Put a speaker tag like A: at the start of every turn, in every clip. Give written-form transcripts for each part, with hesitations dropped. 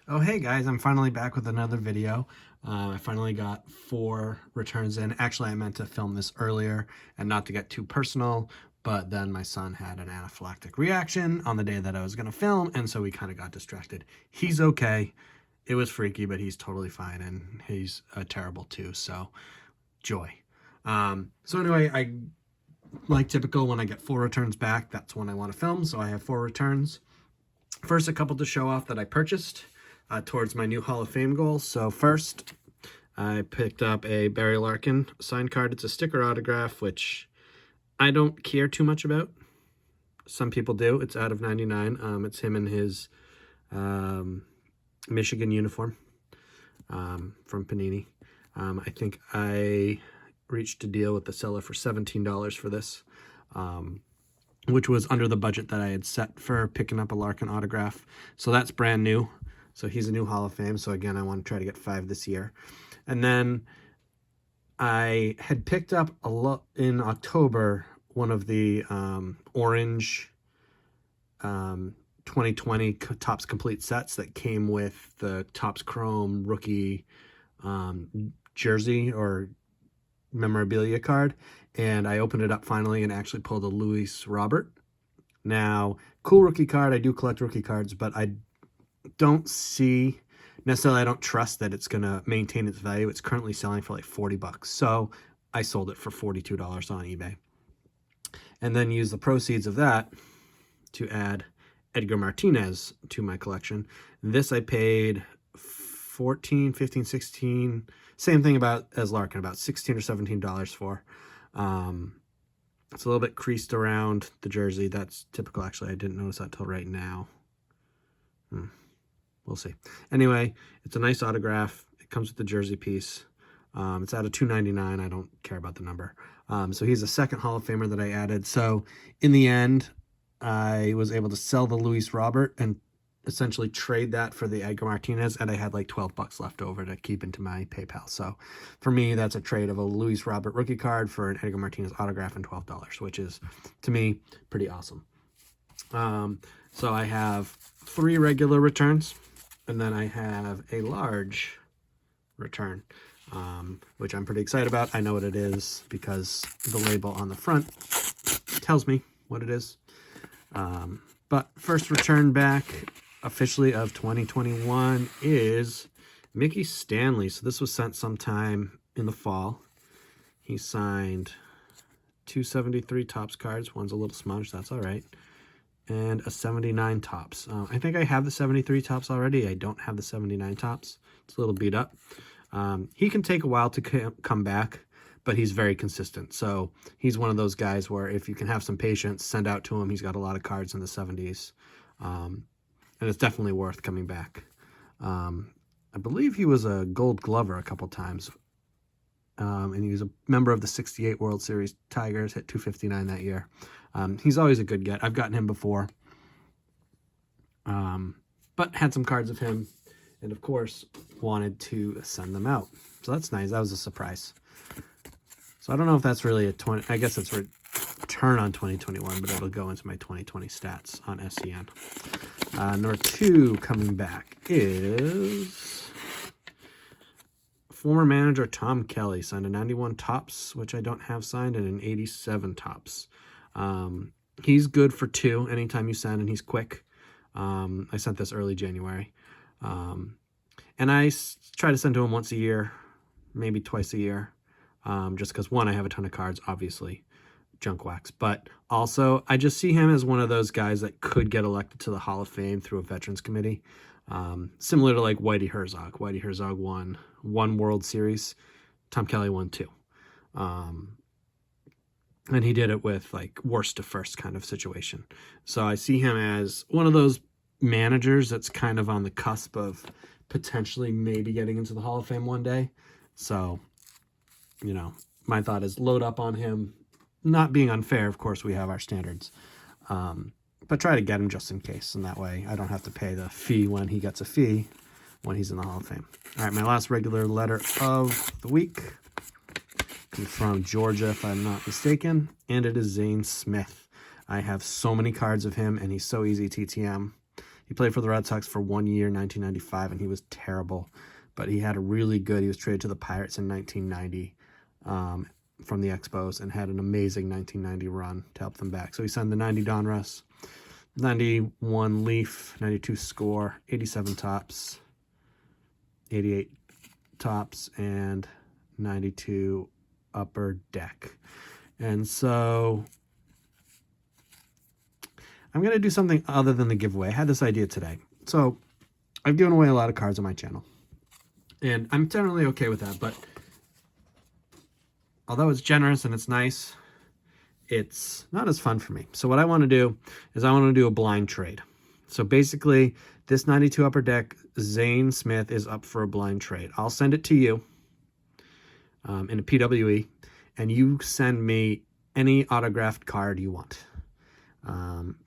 A: Oh, hey guys, I'm finally back with another video. I finally got 4 returns in. Actually, I meant to film this earlier and not to get too personal, but then my son had an anaphylactic reaction on the day that I was going to film, and so we kind of got distracted. He's okay. It was freaky, but he's totally fine, and he's terrible too, so joy. So anyway, like typical, when I get 4 returns back, that's when I want to film, so I have 4 returns. First, a couple to show off that I purchased towards my new Hall of Fame goal. So first, I picked up a Barry Larkin signed card. It's a sticker autograph, which I don't care too much about. Some people do. It's out of 99. It's him in his Michigan uniform from Panini. I think I reached a deal with the seller for $17 for this, which was under the budget that I had set for picking up a Larkin autograph. So that's brand new. So he's a new Hall of Fame. So again, I want to try to get 5 this year. And then I had picked up in October one of the orange 2020 Topps Complete sets that came with the Topps Chrome rookie jersey or memorabilia card, and I opened it up finally and actually pulled a Luis Robert. Now, cool rookie card. I do collect rookie cards, but I don't see necessarily, I don't trust that it's going to maintain its value. It's currently selling for like 40 bucks. So I sold it for $42 on eBay, and then use the proceeds of that to add Edgar Martinez to my collection. This I paid 14, 15, 16, same thing about as Larkin, about $16 or $17 for. It's a little bit creased around the jersey. That's typical. Actually, I didn't notice that till right now. We'll see. Anyway, it's a nice autograph. It comes with the jersey piece. It's out of $2.99. I don't care about the number. So he's a second Hall of Famer that I added. So in the end, I was able to sell the Luis Robert and essentially trade that for the Edgar Martinez, and I had like 12 bucks left over to keep into my PayPal. So for me, that's a trade of a Luis Robert rookie card for an Edgar Martinez autograph and $12, which is, to me, pretty awesome. So I have 3 regular returns, and then I have a large return, which I'm pretty excited about. I know what it is because the label on the front tells me what it is. But first return back officially of 2021 is Mickey Stanley. So this was sent sometime in the fall. He signed 273 Topps cards. One's a little smudged. That's all right. And a 79 Topps. I think I have the 73 Topps already. I don't have the 79 Topps. It's a little beat up. He can take a while to come back, but he's very consistent. So he's one of those guys where if you can have some patience, send out to him. He's got a lot of cards in the 70s. And it's definitely worth coming back. I believe he was a Gold Glover a couple times. And he was a member of the 68 World Series Tigers, hit 259 that year. He's always a good get. I've gotten him before. But had some cards of him, and of course wanted to send them out. So that's nice. That was a surprise. So I don't know if that's really a 20, I guess it's return on 2021, but it'll go into my 2020 stats on SCN. Number 2 coming back is former manager Tom Kelly. Signed a 91 Topps, which I don't have signed, and an 87 Topps. He's good for 2 anytime you send, and he's quick. I sent this early January. And I try to send to him once a year, maybe twice a year. Just because, one, I have a ton of cards, obviously, junk wax. But also, I just see him as one of those guys that could get elected to the Hall of Fame through a Veterans Committee. Similar to like Whitey Herzog. Whitey Herzog won 1 World Series. Tom Kelly won 2. And he did it with like worst to first kind of situation. So I see him as one of those managers that's kind of on the cusp of potentially maybe getting into the Hall of Fame one day. So, you know, my thought is load up on him. Not being unfair, of course, we have our standards. But try to get him just in case. And that way I don't have to pay the fee when he gets a fee when he's in the Hall of Fame. All right, my last regular letter of the week comes from Georgia, if I'm not mistaken. And it is Zane Smith. I have so many cards of him, and he's so easy TTM. He played for the Red Sox for 1 year, 1995, and he was terrible. But he had a really good, he was traded to the Pirates in 1990 from the Expos and had an amazing 1990 run to help them back. So he signed the 90 Donruss, 91 Leaf, 92 Score, 87 Tops, 88 Tops, and 92 Upper Deck. And so I'm going to do something other than the giveaway. I had this idea today. So I've given away a lot of cards on my channel, and I'm generally okay with that. But although it's generous and it's nice, it's not as fun for me. So what I want to do is I want to do a blind trade. So basically, this 92 Upper Deck Zane Smith is up for a blind trade. I'll send it to you in a PWE, and you send me any autographed card you want.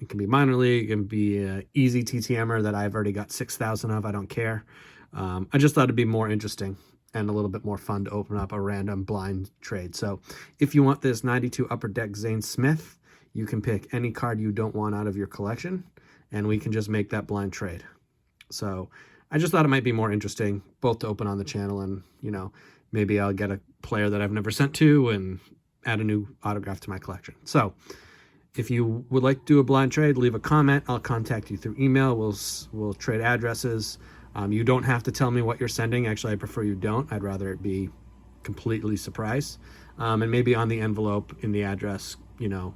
A: It can be minor league, it can be an easy TTMer that I've already got 6,000 of. I don't care. I just thought it'd be more interesting and a little bit more fun to open up a random blind trade. So if you want this 92 Upper Deck Zane Smith, you can pick any card you don't want out of your collection, and we can just make that blind trade. So I just thought it might be more interesting both to open on the channel, and, you know, maybe I'll get a player that I've never sent to and add a new autograph to my collection. So if you would like to do a blind trade, leave a comment. I'll contact you through email. We'll trade addresses. You don't have to tell me what you're sending. Actually, I prefer you don't. I'd rather it be completely surprise. And maybe on the envelope in the address, you know,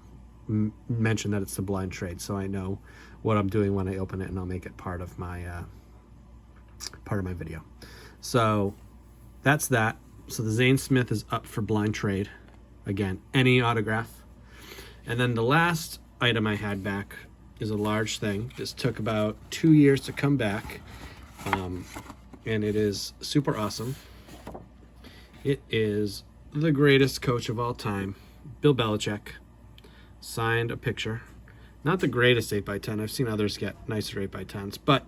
A: mention that it's a blind trade, so I know what I'm doing when I open it, and I'll make it part of my video. So that's that. So the Zane Smith is up for blind trade. Again, any autograph. And then the last item I had back is a large thing. This took about 2 years to come back. And it is super awesome. It is the greatest coach of all time, Bill Belichick, signed a picture. Not the greatest 8x10. I've seen others get nicer 8x10s, but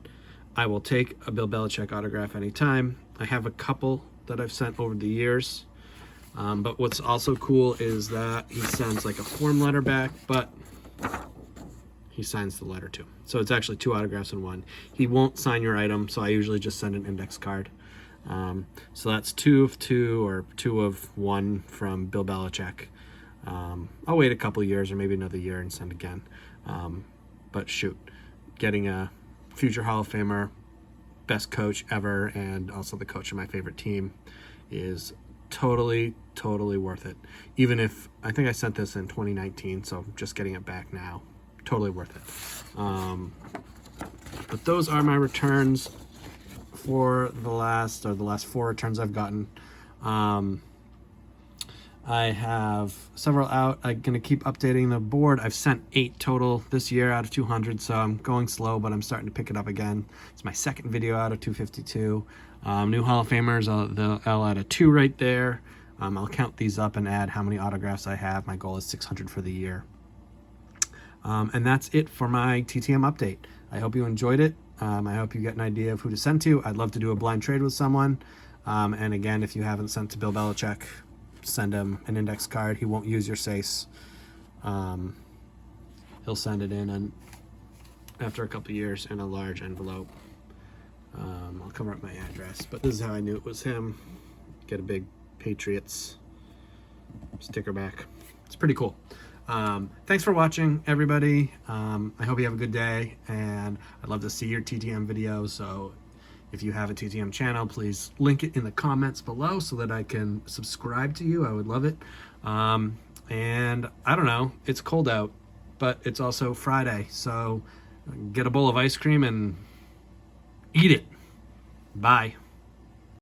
A: I will take a Bill Belichick autograph anytime. I have a couple that I've sent over the years. But what's also cool is that he sends like a form letter back, but he signs the letter too. So it's actually 2 autographs in one. He won't sign your item, so I usually just send an index card. So that's 2 of 2 or 2 of 1 from Bill Belichick. I'll wait a couple of years or maybe another year and send again. But shoot, getting a future Hall of Famer, best coach ever, and also the coach of my favorite team is totally worth it. Even if, I think I sent this in 2019, so just getting it back now, totally worth it. But those are my returns for the last 4 returns I've gotten. I have several out. I'm going to keep updating the board. I've sent 8 total this year out of 200, so I'm going slow, but I'm starting to pick it up again. It's my second video out of 252. New Hall of Famers, I'll add a 2 right there. I'll count these up and add how many autographs I have. My goal is 600 for the year. And that's it for my TTM update. I hope you enjoyed it. I hope you get an idea of who to send to. I'd love to do a blind trade with someone. And again, if you haven't sent to Bill Belichick, send him an index card. He won't use your SACE. He'll send it in, and after a couple years, in a large envelope. I'll cover up my address, but this is how I knew it was him. Get a big Patriots sticker back. It's pretty cool. Thanks for watching, everybody. I hope you have a good day, and I'd love to see your TTM videos. So if you have a TTM channel, please link it in the comments below so that I can subscribe to you. I would love it. And I don't know, it's cold out, but it's also Friday, so get a bowl of ice cream and eat it. Bye.